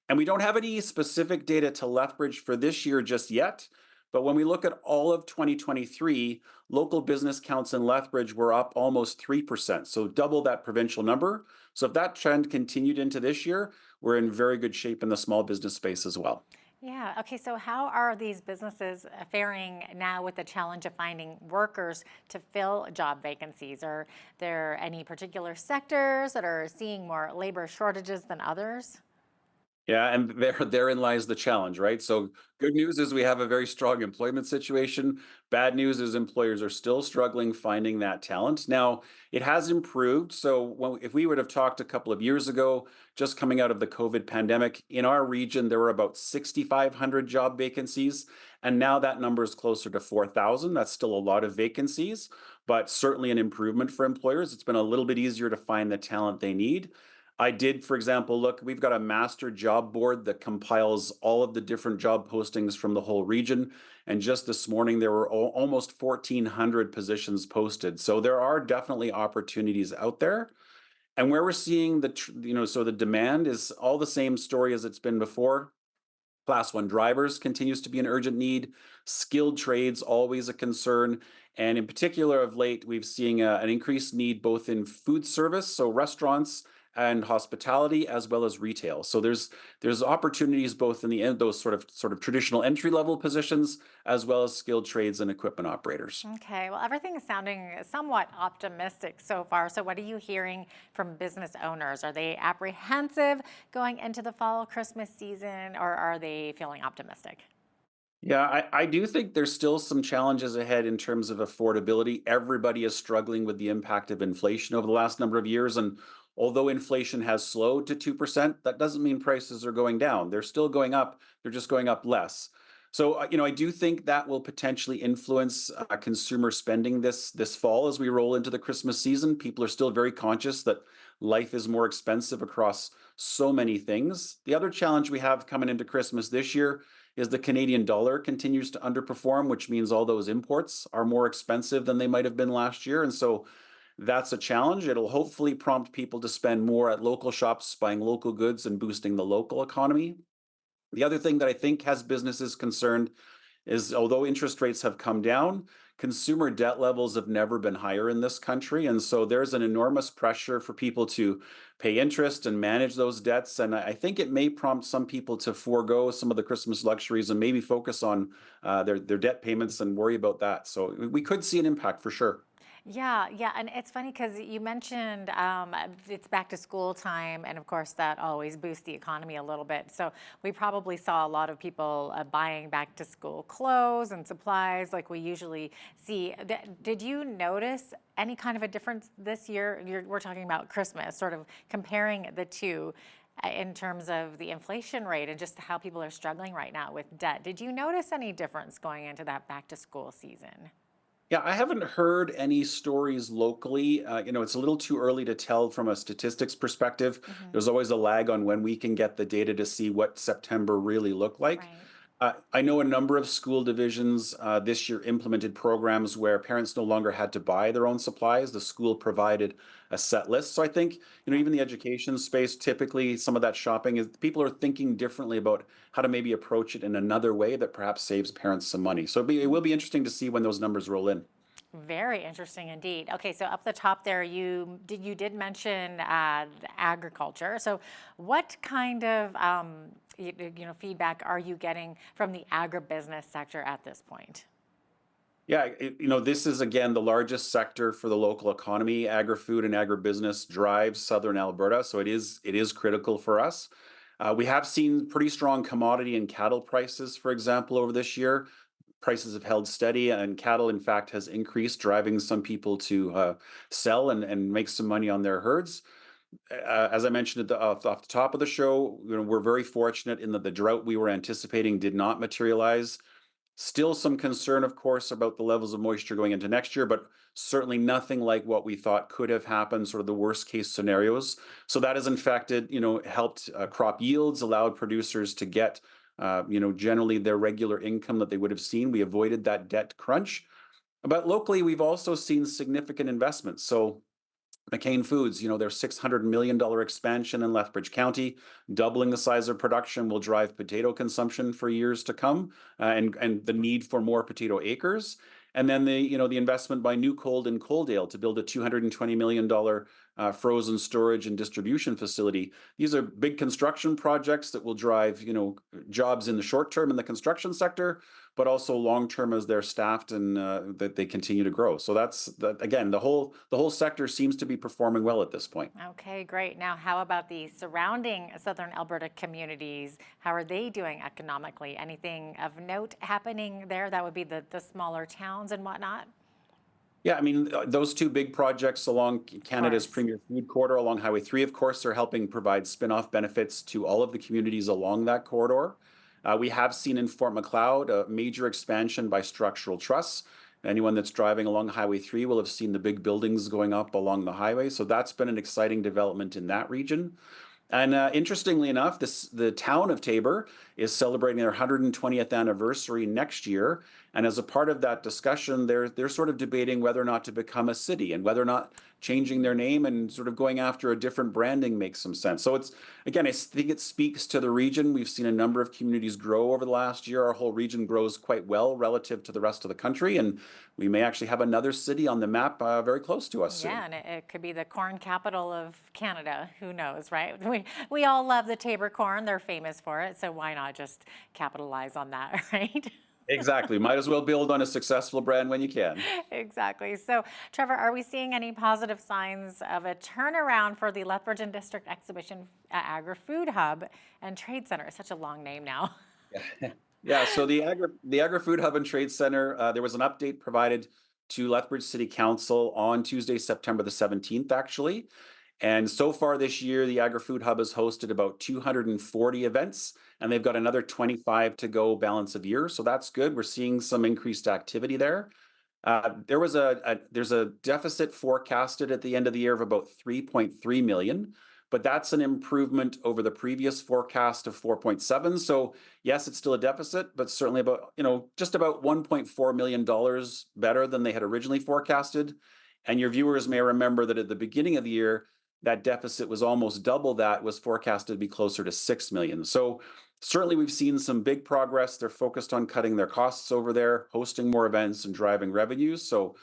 And we don't have any specific data to Lethbridge for this year just yet. But when we look at all of 2023, local business counts in Lethbridge were up almost 3%, so double that provincial number. So if that trend continued into this year, we're in very good shape in the small business space as well.
Yeah, okay, so how are these businesses faring now with the challenge of finding workers to fill job vacancies? Are there any particular sectors that are seeing more labor shortages than others?
Yeah, and therein lies the challenge, right? So good news is we have a very strong employment situation. Bad news is employers are still struggling finding that talent. Now, it has improved. So if we would have talked a couple of years ago, just coming out of the COVID pandemic, in our region, there were about 6,500 job vacancies. And now that number is closer to 4,000. That's still a lot of vacancies, but certainly an improvement for employers. It's been a little bit easier to find the talent they need. I did, for example, look, we've got a master job board that compiles all of the different job postings from the whole region. And just this morning, there were almost 1,400 positions posted. So there are definitely opportunities out there. And where we're seeing so the demand is all the same story as it's been before. Class 1 drivers continues to be an urgent need. Skilled trades, always a concern. And in particular, of late, we've seen an increased need both in food service, so restaurants and hospitality, as well as retail. So there's opportunities both in the end, those sort of traditional entry level positions, as well as skilled trades and equipment operators.
Okay, well, everything is sounding somewhat optimistic so far. So what are you hearing from business owners? Are they apprehensive going into the fall Christmas season, or are they feeling optimistic?
Yeah, I do think there's still some challenges ahead in terms of affordability. Everybody is struggling with the impact of inflation over the last number of years. And although inflation has slowed to 2%, that doesn't mean prices are going down. They're still going up, they're just going up less. So, I do think that will potentially influence consumer spending this fall as we roll into the Christmas season. People are still very conscious that life is more expensive across so many things. The other challenge we have coming into Christmas this year is the Canadian dollar continues to underperform, which means all those imports are more expensive than they might have been last year. And so that's a challenge. It'll hopefully prompt people to spend more at local shops, buying local goods and boosting the local economy. The other thing that I think has businesses concerned is although interest rates have come down, consumer debt levels have never been higher in this country. And so there's an enormous pressure for people to pay interest and manage those debts. And I think it may prompt some people to forego some of the Christmas luxuries and maybe focus on their debt payments and worry about that. So we could see an impact for sure.
Yeah, yeah, and it's funny because you mentioned it's back to school time, and of course that always boosts the economy a little bit. So we probably saw a lot of people buying back to school clothes and supplies like we usually see. Did you notice any kind of a difference this year? We're talking about Christmas, sort of comparing the two in terms of the inflation rate and just how people are struggling right now with debt. Did you notice any difference going into that back to school season?
Yeah, I haven't heard any stories locally. It's a little too early to tell from a statistics perspective. There's always a lag on when we can get the data to see what September really looked like. I know a number of school divisions this year implemented programs where parents no longer had to buy their own supplies. The school provided a set list. So I think, even the education space, typically some of that shopping is people are thinking differently about how to maybe approach it in another way that perhaps saves parents some money. So it will be interesting to see when those numbers roll in.
Very interesting indeed. Okay, so up the top there, you did mention agriculture. So what kind of feedback are you getting from the agribusiness sector at this point?
Yeah, this is again the largest sector for the local economy. Agri-food and agribusiness drives southern Alberta, so it is critical for us. We have seen pretty strong commodity and cattle prices, for example, over this year. Prices have held steady, and cattle, in fact, has increased, driving some people to sell and make some money on their herds. As I mentioned off the top of the show, we're very fortunate in that the drought we were anticipating did not materialize. Still some concern, of course, about the levels of moisture going into next year, but certainly nothing like what we thought could have happened, sort of the worst case scenarios. So that has in fact, helped crop yields, allowed producers to get, generally their regular income that they would have seen. We avoided that debt crunch. But locally, we've also seen significant investments. So McCain Foods, their $600 million expansion in Lethbridge County, doubling the size of production will drive potato consumption for years to come, and the need for more potato acres. And then the investment by New Cold in Coaldale to build a $220 million frozen storage and distribution facility. These are big construction projects that will drive, jobs in the short term in the construction sector, but also long term as they're staffed and that they continue to grow. So again, the whole sector seems to be performing well at this point.
Okay, great. Now, how about the surrounding southern Alberta communities? How are they doing economically? Anything of note happening there? That would be the smaller towns and whatnot.
Yeah, I mean, those two big projects along Canada's premier food corridor along Highway 3, of course, are helping provide spin-off benefits to all of the communities along that corridor. We have seen in Fort Macleod a major expansion by Structural Truss. Anyone that's driving along Highway 3 will have seen the big buildings going up along the highway. So that's been an exciting development in that region. And interestingly enough, the town of Taber is celebrating their 120th anniversary next year. And as a part of that discussion, they're sort of debating whether or not to become a city and whether or not changing their name and sort of going after a different branding makes some sense. So it's, again, I think it speaks to the region. We've seen a number of communities grow over the last year. Our whole region grows quite well relative to the rest of the country. And we may actually have another city on the map very close to us soon.
Yeah, and it could be the corn capital of Canada. Who knows, right? We all love the Taber corn. They're famous for it. So why not just capitalize on that, right?
Exactly. Might as well build on a successful brand when you can.
Exactly. So, Trevor, are we seeing any positive signs of a turnaround for the Lethbridge and District Exhibition Agri-Food Hub and Trade Center? It's such a long name now.
Yeah, so the Agri-Food Hub and Trade Center, there was an update provided to Lethbridge City Council on Tuesday, September the 17th, actually. And so far this year, the Agri-Food Hub has hosted about 240 events, and they've got another 25 to go balance of year. So that's good. We're seeing some increased activity there. There's a deficit forecasted at the end of the year of about 3.3 million, but that's an improvement over the previous forecast of 4.7. So yes, it's still a deficit, but certainly about, just about $1.4 million better than they had originally forecasted. And your viewers may remember that at the beginning of the year, that deficit was almost double that, was forecasted to be closer to 6 million. So certainly we've seen some big progress. They're focused on cutting their costs over there, hosting more events and driving revenues. So,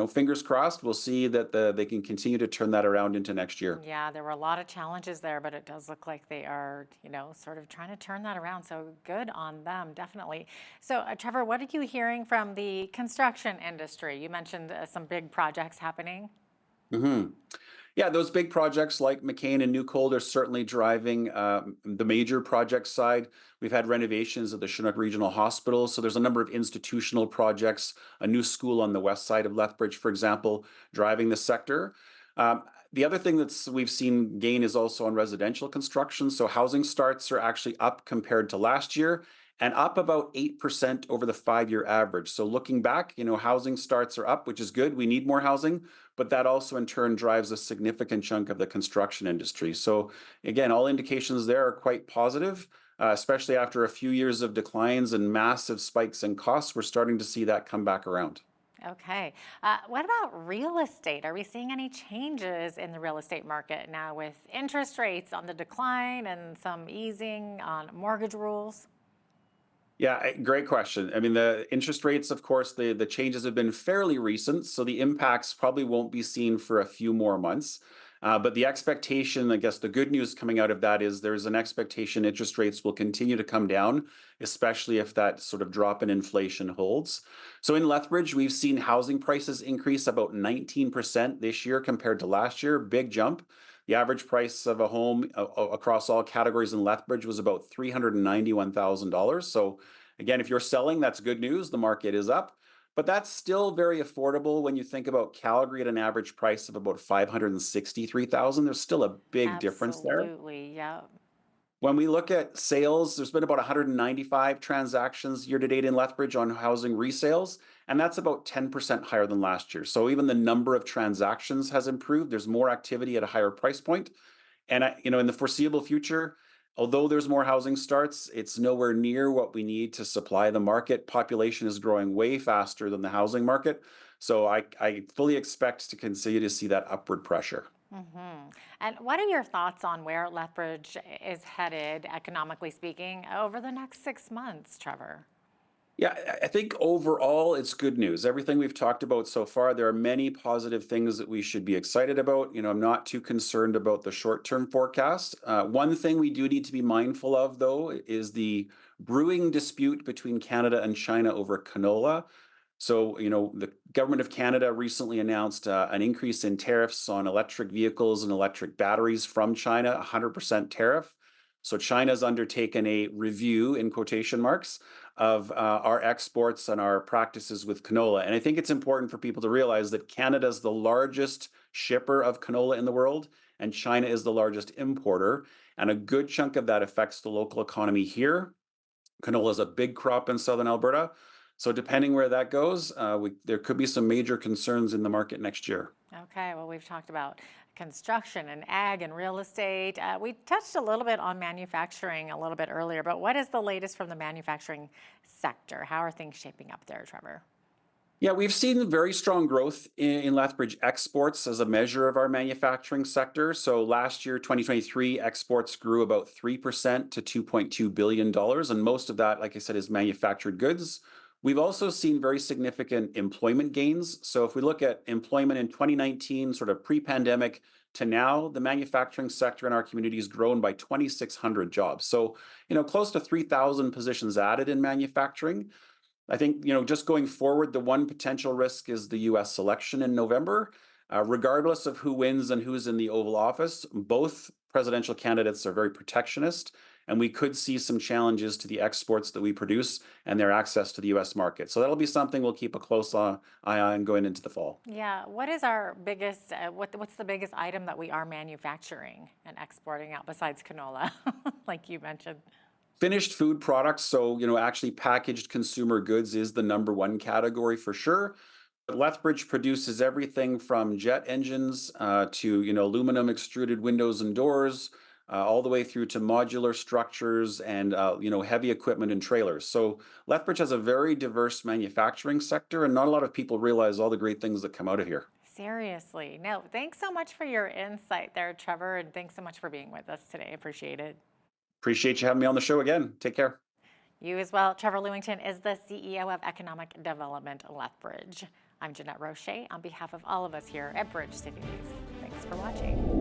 fingers crossed, we'll see that they can continue to turn that around into next year.
Yeah, there were a lot of challenges there, but it does look like they are, sort of trying to turn that around. So good on them, definitely. So, Trevor, what are you hearing from the construction industry? You mentioned some big projects happening.
Mm-hmm. Yeah, those big projects like McCain and New Cold are certainly driving the major project side. We've had renovations of the Chinook Regional Hospital. So there's a number of institutional projects, a new school on the west side of Lethbridge, for example, driving the sector. The other thing we've seen gain is also on residential construction. So housing starts are actually up compared to last year, and up about 8% over the 5-year average. So looking back, housing starts are up, which is good. We need more housing, but that also in turn drives a significant chunk of the construction industry. So again, all indications there are quite positive, especially after a few years of declines and massive spikes in costs. We're starting to see that come back around.
Okay. What about real estate? Are we seeing any changes in the real estate market now with interest rates on the decline and some easing on mortgage rules?
Yeah, great question. I mean, the interest rates, of course, the changes have been fairly recent, so the impacts probably won't be seen for a few more months. But the expectation, I guess the good news coming out of that is there's an expectation interest rates will continue to come down, especially if that sort of drop in inflation holds. So in Lethbridge, we've seen housing prices increase about 19% this year compared to last year, big jump. The average price of a home across all categories in Lethbridge was about $391,000. So again, if you're selling, that's good news. The market is up, but that's still very affordable when you think about Calgary at an average price of about $563,000. There's still a big difference there.
Absolutely, yeah.
When we look at sales, there's been about 195 transactions year to date in Lethbridge on housing resales, and that's about 10% higher than last year. So even the number of transactions has improved. There's more activity at a higher price point. And in the foreseeable future, although there's more housing starts, it's nowhere near what we need to supply the market. Population is growing way faster than the housing market. So I fully expect to continue to see that upward pressure.
Mm-hmm. And what are your thoughts on where Lethbridge is headed, economically speaking, over the next 6 months, Trevor?
Yeah, I think overall it's good news. Everything we've talked about so far, there are many positive things that we should be excited about. I'm not too concerned about the short-term forecast. One thing we do need to be mindful of, though, is the brewing dispute between Canada and China over canola. So, the government of Canada recently announced an increase in tariffs on electric vehicles and electric batteries from China, 100% tariff. So China's undertaken a review, in quotation marks, of our exports and our practices with canola. And I think it's important for people to realize that Canada is the largest shipper of canola in the world, and China is the largest importer. And a good chunk of that affects the local economy here. Canola is a big crop in southern Alberta. So depending where that goes, there could be some major concerns in the market next year.
Okay, well, we've talked about construction and ag and real estate. We touched a little bit on manufacturing a little bit earlier, but what is the latest from the manufacturing sector? How are things shaping up there, Trevor?
Yeah, we've seen very strong growth in Lethbridge exports as a measure of our manufacturing sector. So last year, 2023, exports grew about 3% to $2.2 billion. And most of that, like I said, is manufactured goods. We've also seen very significant employment gains. So if we look at employment in 2019, sort of pre-pandemic to now, the manufacturing sector in our community has grown by 2,600 jobs. So, close to 3,000 positions added in manufacturing. I think, just going forward, the one potential risk is the US election in November. Regardless of who wins and who's in the Oval Office, both presidential candidates are very protectionist, and we could see some challenges to the exports that we produce and their access to the US market. So that'll be something we'll keep a close eye on going into the fall.
Yeah, what is our biggest, what's the biggest item that we are manufacturing and exporting out besides canola, like you mentioned?
Finished food products, so actually packaged consumer goods is the number one category for sure. But Lethbridge produces everything from jet engines to aluminum extruded windows and doors, all the way through to modular structures and heavy equipment and trailers. So Lethbridge has a very diverse manufacturing sector, and not a lot of people realize all the great things that come out of here.
Seriously. No, thanks so much for your insight there, Trevor, and thanks so much for being with us today. Appreciate it.
Appreciate you having me on the show again. Take care.
You as well. Trevor Lewington is the CEO of Economic Development Lethbridge. I'm Jeanette Roche on behalf of all of us here at Bridge City News. Thanks for watching.